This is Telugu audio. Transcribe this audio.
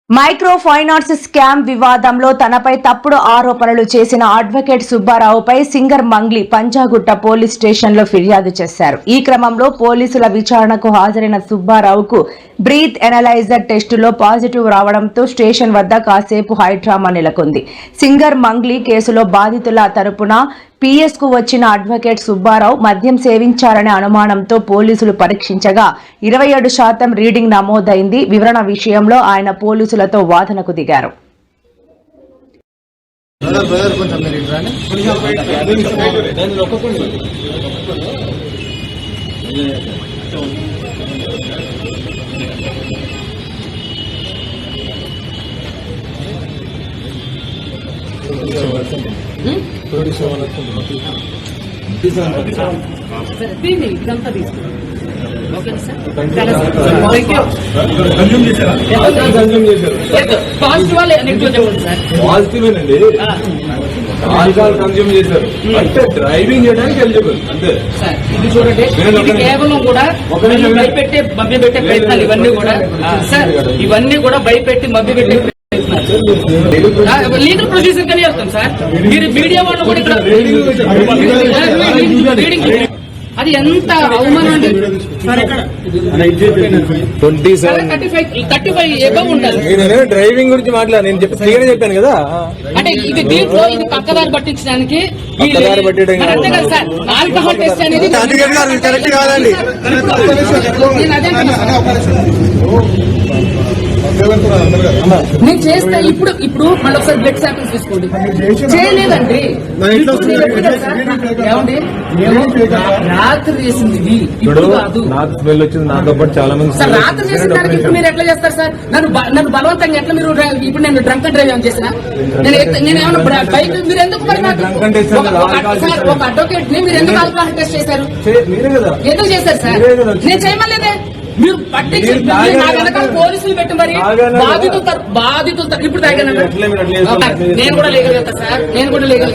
మైక్రో ఫైనాన్స్ స్కామ్ వివాదంలో తనపై తప్పుడు ఆరోపణలు చేసిన అడ్వకేట్ సుబ్బారావుపై సింగర్ మంగ్లీ పంజాగుట్ట పోలీస్ స్టేషన్లో ఫిర్యాదు చేశారు. ఈ క్రమంలో పోలీసుల విచారణకు హాజరైన సుబ్బారావుకు బ్రీత్ ఎనలైజర్ టెస్టులో పాజిటివ్ రావడంతో స్టేషన్ వద్ద కాసేపు హైడ్రామా నెలకొంది. సింగర్ మంగ్లీ కేసులో బాధితుల తరపున పిఎస్ కు వచ్చిన అడ్వకేట్ సుబ్బారావు మద్యం సేవించారనే అనుమానంతో పోలీసులు పరీక్షించగా 27% రీడింగ్ నమోదైంది. వివరణ విషయంలో ఆయన పోలీసులతో వాదనకు దిగారు. పాజిటివేనండి, ఆల్కహాల్ కన్స్యూమ్ చేశారు అంటే డ్రైవింగ్ చేయడానికి ఎలిజిబుల్ అంతే. ఇది చూడండి, ఇది కేవలం కూడా భయపెట్టే మభ్యపెట్టే ప్రయత్నాలు ఇవన్నీ కూడా సార్, ఇవన్నీ కూడా భయపెట్టి మభ్యపెట్టే లీగల్ ప్రొసీజర్ కానీ వెళ్తాం సార్. మీరు మీడియా వాళ్ళు కూడా ఇక్కడ అది ఎంత అవమానం అండి. 35 ఎబవ్ ఉండాలి. డ్రైవింగ్ గురించి మాట్లాడు, నేను చెప్పాను కదా. అంటే ఇది దీంట్లో ఇది పక్కదారి పట్టించడానికి అంతే కదా సార్. ఆల్కహాల్ టెస్ట్ అనేది కరెక్ట్ కాదండి. నేను చేస్తా. ఇప్పుడు మళ్ళీ ఒకసారి బ్లడ్ శాంపిల్స్ తీసుకోండి. చేయలేదండి. ఏమండి, రాత్రి చేసింది ఇది, ఇప్పుడు కాదు. నాకు స్మెల్ వచ్చింది, నాతో పాటు చాలా మంది. సార్ రాత్రి చేసిన దానికి ఇప్పుడు మీరు ఎట్లా చేస్తారు సార్? నన్ను బలవంతంగా ఎట్లా మీరు ఇప్పుడు నేను డ్రంక్ అండ్ డ్రైవ్ ఏమైనా చేసిన? నేను ఏమన్నా బైక్ మీరు ఎందుకు మరి నాకు ఒక అడ్వకేట్ ని మీరు ఎందుకు ఆల్కహాల్ టెస్ట్ చేశారు? ఎందుకు చేశారు సార్? నేను చేయమలేదే. మీరు పట్టించి నా వెనకాల పోలీసులు పెట్టి మరి బాధితులు ఇప్పుడు తాగాను. నేను కూడా లీగల్ సార్, నేను కూడా లీగల్